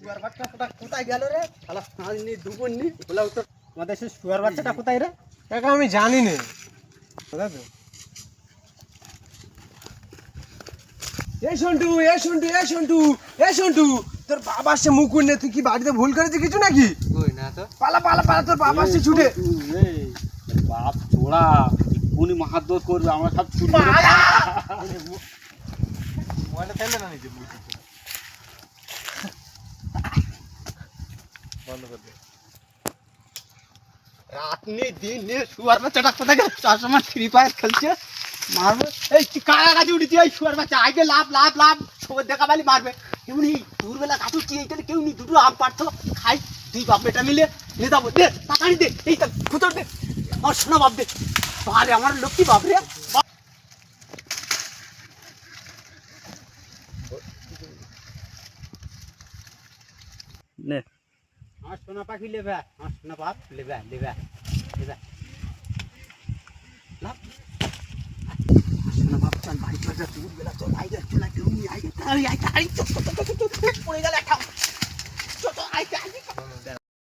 শুয়ার বাচ্চাটা কোথায় গেল রে? শালা সাননি দুপুরনি বলা তো আমাদের সে শুয়ার বাচ্চাটা কোথায় রে? কাকা আমি জানি না বুঝা তো এই সন্টু এই সন্টু এই সন্টু এই সন্টু তোর বাবা সে মুকুর নে তুই কি বাড়িতে ভুল করেছিস কিছু নাকি? কই না তো পালা পালা পালা তোর বাবা সে ছুটে বাপ ছোড়া কোনি মাহাদ্দর করবে আমরা সব চুরি মোবাইলটা ফেলে না নিচে বন্ধ করে দে রাত নেই দিন নেই শুয়ার বাচ্চাটা কোথায় গেল? সবসময় ফ্রি ফায়ার খেলছে মারবে এই তুই কারা গাছে উঠেছি এই শুয়ার বাচ্চা আগে লাভ লাভ লাভ সবাই দেখা পালি মারবে এমনি দূরবেলা গাছ উঠছি এইখানে কেউ নি দুটো আম পারতো খাই তুই বাপ বেটা মিলে নিয়ে যাবো দে তাড়াতাড়ি দে এই খুচর দে আমার শোনা বাপ দে আরে আমার লক্ষ্মী বাপ রে নে আমার সোনা পাখি লেবে আমার সোনা বাপ লেবে লেবে লেবে লাভ শোনা বাপ চল ভাই চল দূরবেলা চল আইগে চল কেউ নি আইগে তাড়াতাড়ি আই তাড়াতাড়ি চল